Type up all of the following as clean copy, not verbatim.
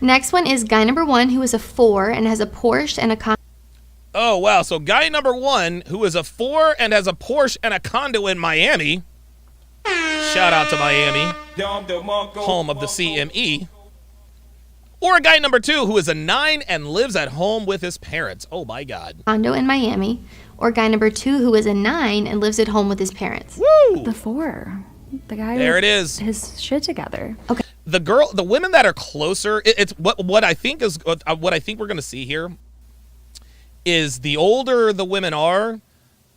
Next one is guy number 1 who is a 4 and has a Porsche and a condo. Oh, wow. So guy number 1 who is a 4 and has a Porsche and a condo in Miami. Shout out to Miami, home of the CME. Or a guy number 2 who is a 9 and lives at home with his parents. Oh, my God. Condo in Miami. Or guy number 2 who is a 9 and lives at home with his parents. Woo! The 4. The guy there with it is. His shit together. Okay. The women that are closer, it's what I think we're going to see here is the older the women are,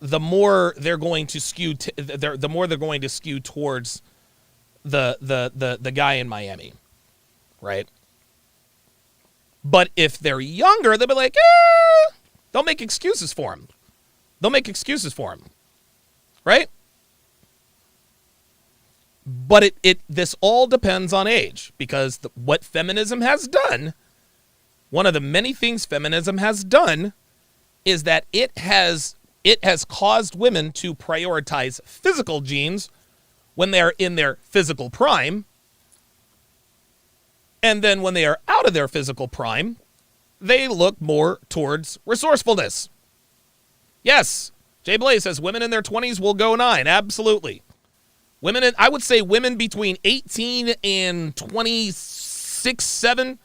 the more they're going to skew the more they're going to skew towards the guy in Miami, right? But if they're younger, they'll be like, they'll make excuses for him. Right? But this all depends on age, because what feminism has done, one of the many things feminism has done, is that it has caused women to prioritize physical genes when they are in their physical prime, and then when they are out of their physical prime, they look more towards resourcefulness. Yes, Jay Blaze says women in their 20s will go 9. Absolutely. I would say women between 18 and 26, 7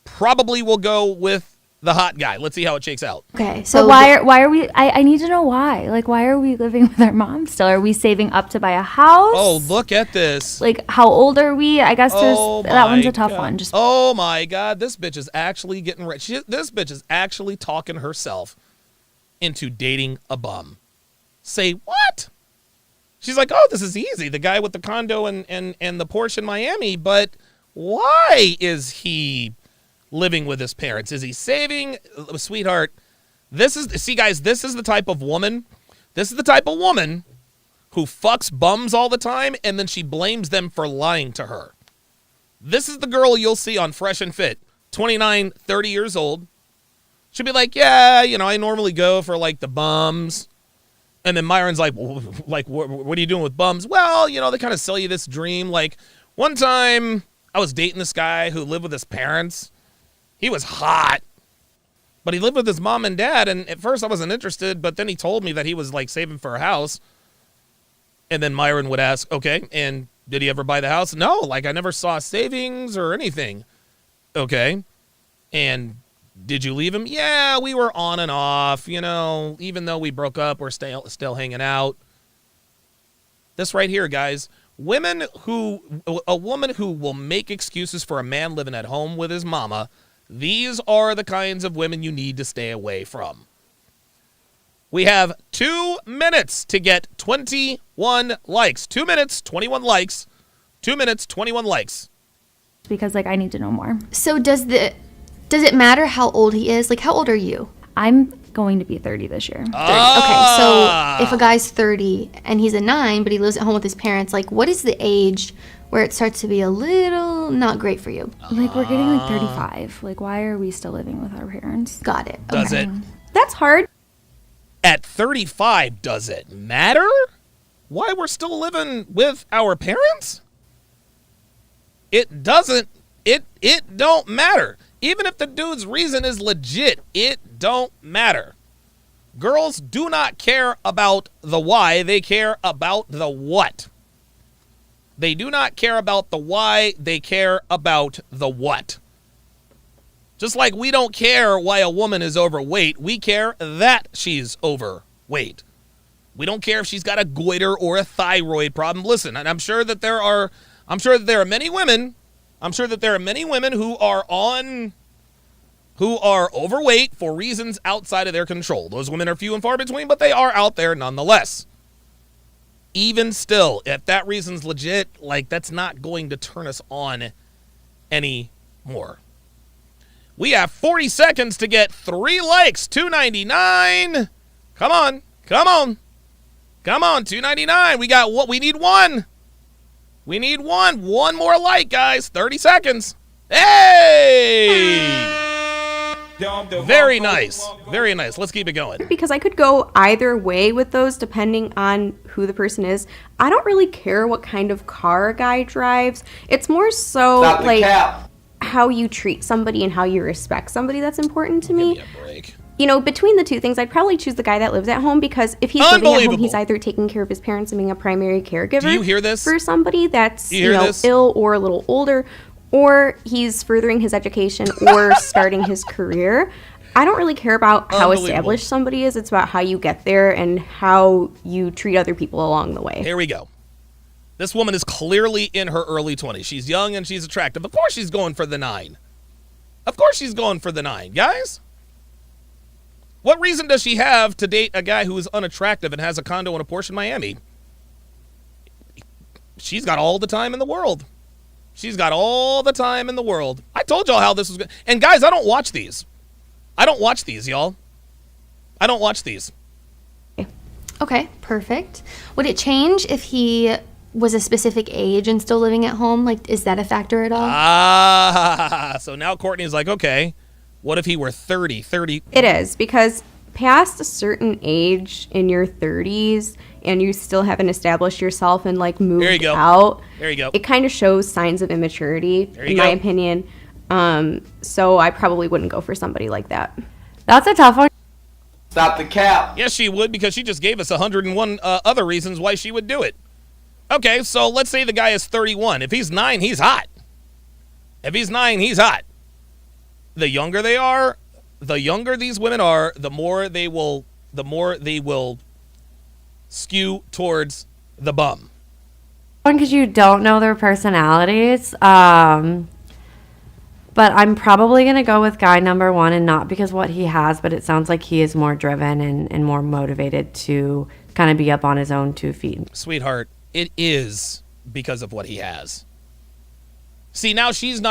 probably will go with the hot guy. Let's see how it shakes out. Okay, so but why are we? I need to know why. Like, why are we living with our mom still? Are we saving up to buy a house? Oh, look at this. Like, how old are we? I guess that one's a tough one. Oh my God, this bitch is actually getting rich. This bitch is actually talking herself into dating a bum. Say what? She's like, oh, this is easy. The guy with the condo and the Porsche in Miami, but why is he living with his parents? Is he saving? Sweetheart, this is the type of woman. This is the type of woman who fucks bums all the time and then she blames them for lying to her. This is the girl you'll see on Fresh and Fit, 29, 30 years old. She'll be like, yeah, I normally go for like the bums. And then Myron's like, what are you doing with bums? Well, they kind of sell you this dream. Like, one time I was dating this guy who lived with his parents. He was hot, but he lived with his mom and dad. And at first I wasn't interested, but then he told me that he was like saving for a house. And then Myron would ask, okay, and did he ever buy the house? No, like I never saw savings or anything. Okay. And did you leave him? Yeah, we were on and off, even though we broke up, we're still hanging out. This right here, guys, a woman who will make excuses for a man living at home with his mama, these are the kinds of women you need to stay away from. We have 2 minutes to get 21 likes. 2 minutes, 21 likes. 2 minutes, 21 likes. Because, I need to know more. So does it matter how old he is? Like, how old are you? I'm going to be 30 this year. 30. Okay, so if a guy's 30 and he's a 9, but he lives at home with his parents, like, what is the age where it starts to be a little not great for you? Like, we're getting 35. Like, why are we still living with our parents? Got it. Does it? That's hard. At 35, does it matter why we're still living with our parents? It doesn't. It don't matter. Even if the dude's reason is legit, it don't matter. Girls do not care about the why, they care about the what. They do not care about the why, they care about the what. Just like we don't care why a woman is overweight, we care that she's overweight. We don't care if she's got a goiter or a thyroid problem. Listen, and I'm sure that there are many women who are overweight for reasons outside of their control. Those women are few and far between, but they are out there nonetheless. Even still, if that reason's legit, that's not going to turn us on anymore. We have 40 seconds to get 3 likes. 299. Come on. 299. We got what? We need 1. We need 1. 1 more like, guys. 30 seconds. Hey! Very nice. Very nice. Let's keep it going. Because I could go either way with those depending on who the person is. I don't really care what kind of car a guy drives. It's more so Stop the cap. how you treat somebody and how you respect somebody that's important to me. Give me a break. Between the two things, I'd probably choose the guy that lives at home, because if he's living at home, Unbelievable. he's either taking care of his parents and being a primary caregiver. Do you hear this? For somebody that's You hear this? ill or a little older, or he's furthering his education or starting his career. I don't really care about how Unbelievable. established somebody is. It's about how you get there and how you treat other people along the way. Here we go. This woman is clearly in her early 20s. She's young and she's attractive. Of course she's going for the 9. Of course she's going for the 9. Guys? What reason does she have to date a guy who is unattractive and has a condo and a Porsche in Miami? She's got all the time in the world. She's got all the time in the world. I told y'all how this was going. And guys, I don't watch these. I don't watch these, y'all. I don't watch these. Okay, perfect. Would it change if he was a specific age and still living at home? Like, is that a factor at all? So now Courtney's like, okay, what if he were 30? It is, because past a certain age in your 30s and you still haven't established yourself and like There you moved go. out, There you go. it kind of shows signs of immaturity, There you in my go. opinion. So I probably wouldn't go for somebody like that. That's a tough one. Stop the cap. Yes, she would, because she just gave us 101 other reasons why she would do it. Okay, so let's say the guy is 31. If he's 9, he's hot. If he's 9, he's hot. The younger they are, the younger these women are, the more they will skew towards the bum. Because you don't know their personalities. But I'm probably going to go with guy number 1, and not because what he has, but it sounds like he is more driven and more motivated to kind of be up on his own 2 feet. Sweetheart, it is because of what he has. See, now she's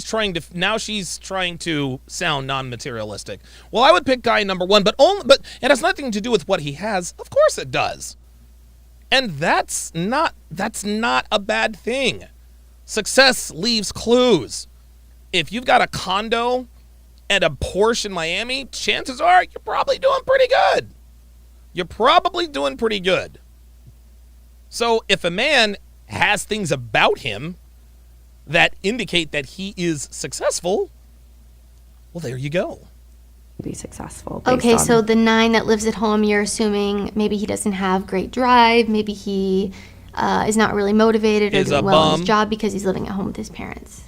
trying to sound non-materialistic. Well, I would pick guy number 1, but it has nothing to do with what he has. Of course it does. And that's not a bad thing. Success leaves clues. If you've got a condo and a Porsche in Miami, chances are you're probably doing pretty good. You're probably doing pretty good. So if a man has things about him that indicate that he is successful, well, there you go. Be successful. based Okay, on- so the 9 that lives at home, you're assuming maybe he doesn't have great drive, maybe he is not really motivated or Is a doing well in bum. his job because he's living at home with his parents.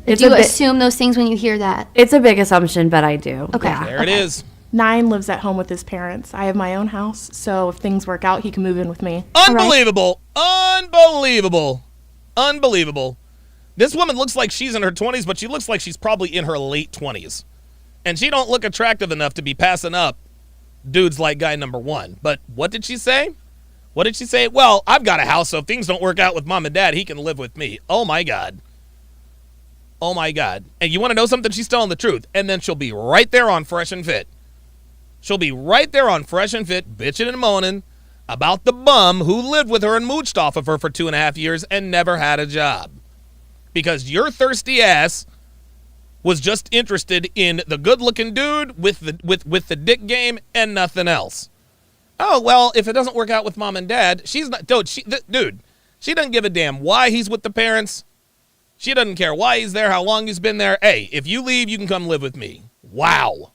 It's Do you a bit- assume those things when you hear that? It's a big assumption, but I do. Okay. Yeah. There it is. 9 lives at home with his parents. I have my own house, so if things work out, he can move in with me. Unbelievable. Unbelievable. Unbelievable. This woman looks like she's in her 20s, but she looks like she's probably in her late 20s. And she don't look attractive enough to be passing up dudes like guy number 1. But what did she say? What did she say? Well, I've got a house, so if things don't work out with mom and dad, he can live with me. Oh, my God. Oh, my God. And you want to know something? She's telling the truth. And then she'll be right there on Fresh and Fit. She'll be right there on Fresh and Fit, bitching and moaning about the bum who lived with her and mooched off of her for 2.5 years and never had a job. Because your thirsty ass was just interested in the good-looking dude with the dick game and nothing else. Oh, well, if it doesn't work out with mom and dad, she's not... Dude, she doesn't give a damn why he's with the parents. She doesn't care why he's there, how long he's been there. Hey, if you leave, you can come live with me. Wow.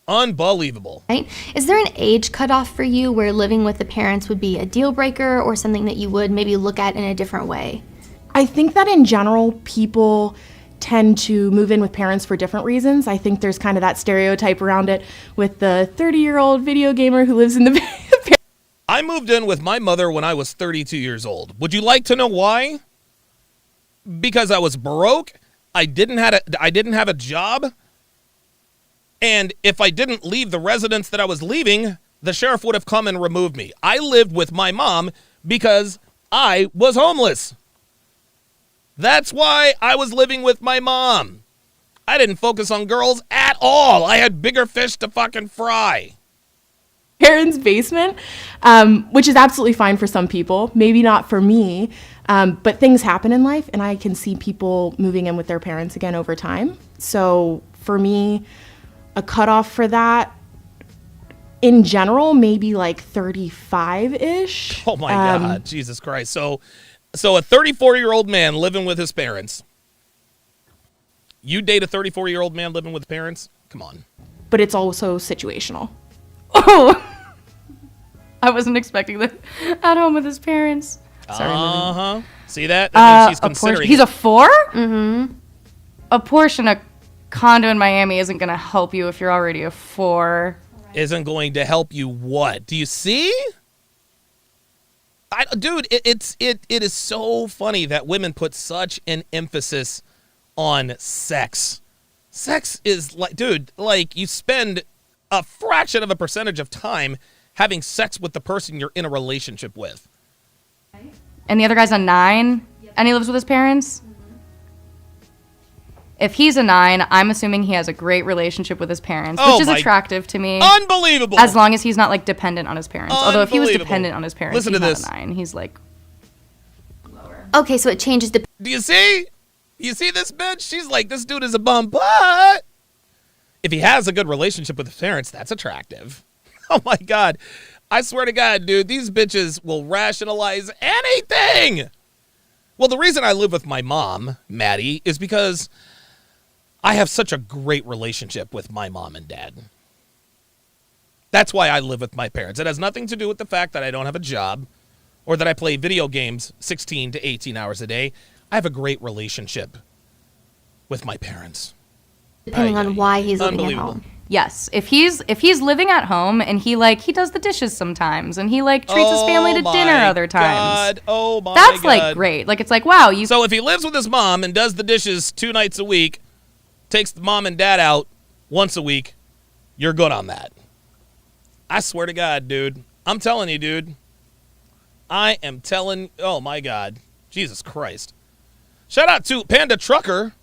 Unbelievable. Right? Is there an age cutoff for you where living with the parents would be a deal breaker or something that you would maybe look at in a different way? I think that in general, people tend to move in with parents for different reasons. I think there's kind of that stereotype around it with the 30-year-old video gamer who lives in the I moved in with my mother when I was 32 years old. Would you like to know why? Because I was broke. I didn't have a job. And if I didn't leave the residence that I was leaving, the sheriff would have come and removed me. I lived with my mom because I was homeless. That's why I was living with my mom. I didn't focus on girls at all. I had bigger fish to fucking fry. parents' basement, which is absolutely fine for some people, maybe not for me. But things happen in life, and I can see people moving in with their parents again over time. So for me, a cutoff for that, in general, maybe like 35-ish. Oh my God, Jesus Christ. So a 34-year-old man living with his parents, You date a 34-year-old man living with parents? Come on. But it's also situational. Oh, I wasn't expecting that. At home with his parents. Sorry, Uh-huh. See that? That means she's considering He's it. a 4? Mm-hmm. A portion of condo in Miami isn't going to help you if you're already a 4. Isn't going to help you what? Do you see? Dude, it is so funny that women put such an emphasis on sex. Sex is like, dude, like you spend a fraction of a percentage of time having sex with the person you're in a relationship with. And the other guy's a 9, and he lives with his parents? If he's a 9, I'm assuming he has a great relationship with his parents, Oh which is my- attractive to me. Unbelievable. As long as he's not, like, dependent on his parents. Although if he was Unbelievable. dependent on his parents, Listen he's to not this. a 9. He's, like, Okay, so it changes the. Do you see? You see this bitch? She's like, this dude is a bum, but if he has a good relationship with his parents, that's attractive. Oh my God. I swear to God, dude, these bitches will rationalize anything. Well, the reason I live with my mom, Maddie, is because I have such a great relationship with my mom and dad. That's why I live with my parents. It has nothing to do with the fact that I don't have a job or that I play video games 16 to 18 hours a day. I have a great relationship with my parents. Depending on why he's living at Unbelievable. home. yes. If he's living at home and he does the dishes sometimes and he, treats his family to dinner other times. Oh my That's, God. great. It's wow, you... So if he lives with his mom and does the dishes 2 nights a week, takes the mom and dad out once a week, you're good on that. I swear to God, dude. I'm telling you, dude. I am telling, oh my God. Jesus Christ. Shout out to Panda Trucker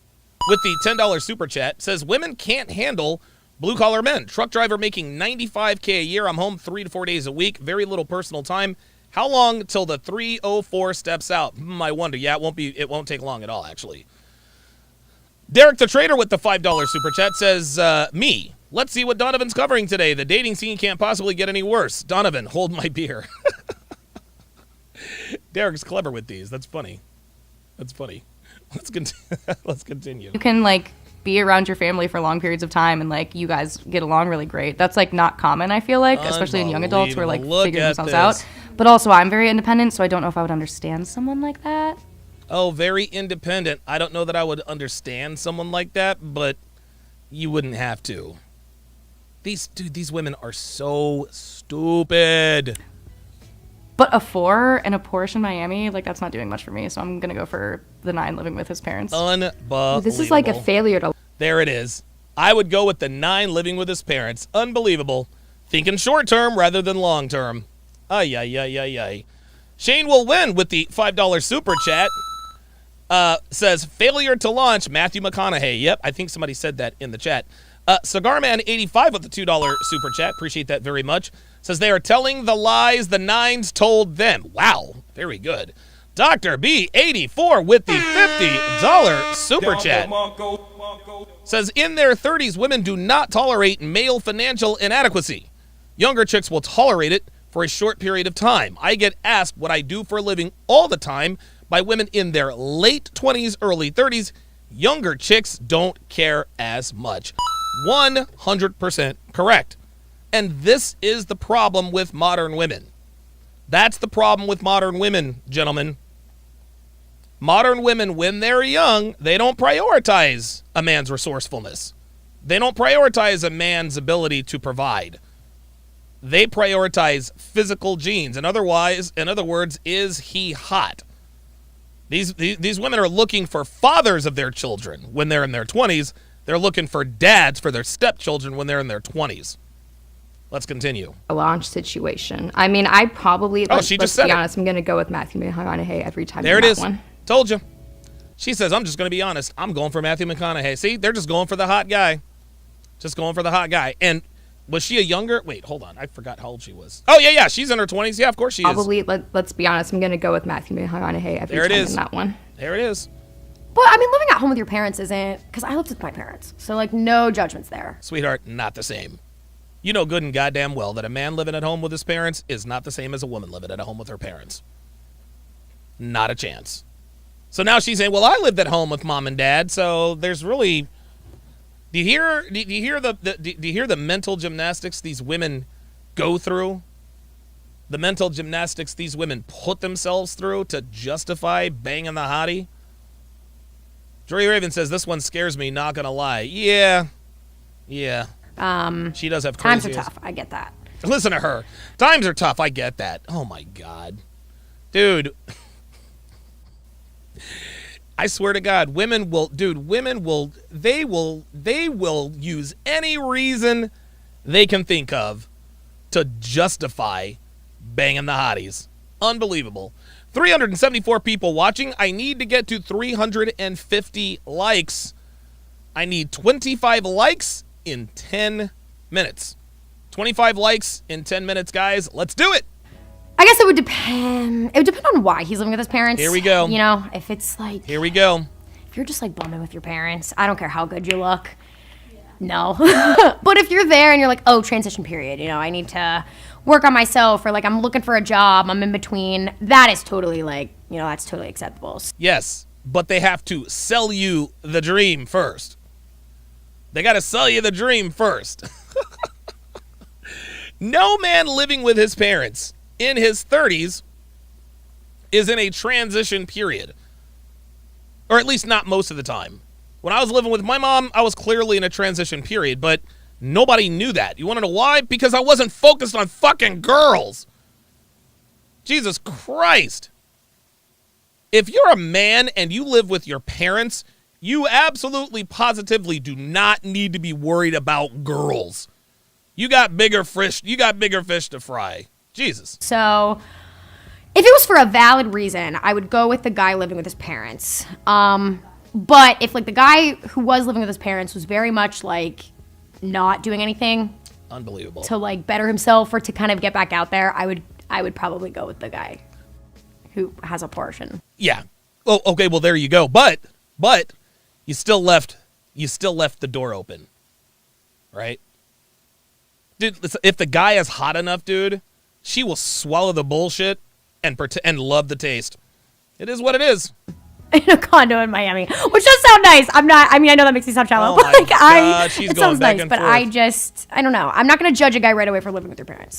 with the $10 super chat. Says, women can't handle blue-collar men. Truck driver making $95K a year. I'm home 3 to 4 days a week. Very little personal time. How long till the 304 steps out? I wonder. Yeah, it won't take long at all, actually. Derek the Trader with the $5 super chat says, me. Let's see what Donovan's covering today. The dating scene can't possibly get any worse. Donovan, hold my beer. Derek's clever with these. That's funny. That's funny. Let's continue. You can be around your family for long periods of time and you guys get along really great. That's not common, I feel like, especially in young adults who are Unbelievable. figuring Look at themselves this. out. But also I'm very independent, so I don't know if I would understand someone like that. Oh, very independent. I don't know that I would understand someone like that, but you wouldn't have to. These women are so stupid. But a 4 and a Porsche in Miami, that's not doing much for me. So I'm going to go for the 9 living with his parents. Unbelievable. This is like a failure to. There it is. I would go with the 9 living with his parents. Unbelievable. Thinking short term rather than long term. Ay, ay, ay, ay, ay. Shane will win with the $5 super chat. Says, failure to launch, Matthew McConaughey. Yep, I think somebody said that in the chat. Cigarman85 with the $2 super chat. Appreciate that very much. Says they are telling the lies the 9s told them. Wow, very good. Dr. B84 with the $50 super chat. Says in their 30s, women do not tolerate male financial inadequacy. Younger chicks will tolerate it for a short period of time. I get asked what I do for a living all the time by women in their late 20s, early 30s. Younger chicks don't care as much. 100% correct. And this is the problem with modern women. That's the problem with modern women, gentlemen. Modern women, when they're young, they don't prioritize a man's resourcefulness. They don't prioritize a man's ability to provide. They prioritize physical genes. In other words, is he hot? These women are looking for fathers of their children when they're in their 20s. They're looking for dads for their stepchildren when they're in their 20s. Let's continue. A launch situation. I mean, I probably. Oh, she just said be it. honest. I'm going to go with Matthew McConaughey every time. There in it that is. One. Told you. She says, I'm just going to be honest. I'm going for Matthew McConaughey. See, they're just going for the hot guy. Just going for the hot guy. And was she a younger? Wait, hold on. I forgot how old she was. Oh, yeah. She's in her 20s. Yeah, of course she is. Probably. Let's be honest. I'm going to go with Matthew McConaughey every There it time is. in that one. There it is. But I mean, living at home with your parents isn't, because I lived with my parents, so no judgments there. Sweetheart, not the same. You know good and goddamn well that a man living at home with his parents is not the same as a woman living at home with her parents. Not a chance. So now she's saying, well, I lived at home with mom and dad, so there's really... Do you hear the mental gymnastics these women go through? The mental gymnastics these women put themselves through to justify banging the hottie? Jory Raven says, this one scares me, not gonna lie. Yeah. She does have crazy... Times are tough. I get that. Listen to her. Times are tough. I get that. Oh, my God. Dude... I swear to God, women will use any reason they can think of to justify banging the hotties. Unbelievable. 374 people watching. I need to get to 350 likes. I need 25 likes in 10 minutes. 25 likes in 10 minutes, guys. Let's do it. I guess it would depend. It would depend on why he's living with his parents. Here we go. You know, if it's like... Here we go. If you're just like bumming with your parents, I don't care how good you look. No. But if you're there and you're like, oh, transition period, you know, I need to work on myself, or like I'm looking for a job, I'm in between, that is totally like, you know, that's totally acceptable. Yes, but they have to sell you the dream first. They got to sell you the dream first. No man living with his parents in his 30s is in a transition period. Or at least not most of the time. When I was living with my mom, I was clearly in a transition period, but nobody knew that. You want to know why? Because I wasn't focused on fucking girls. Jesus Christ. If you're a man and you live with your parents, you absolutely positively do not need to be worried about girls. You got bigger fish to fry. Jesus. So if it was for a valid reason, I would go with the guy living with his parents. But if like the guy who was living with his parents was very much like not doing anything, unbelievable, to like better himself or to kind of get back out there, I would probably go with the guy who has a portion. Yeah. Oh, okay. Well, there you go. But you still left the door open, right? Dude, listen, if the guy is hot enough, dude, she will swallow the bullshit and love the taste. It is what it is. In a condo in Miami, which does sound nice. I know that makes me sound shallow, Oh but my God, she's it going sounds back nice. and But forth. I don't know. I'm not going to judge a guy right away for living with their parents.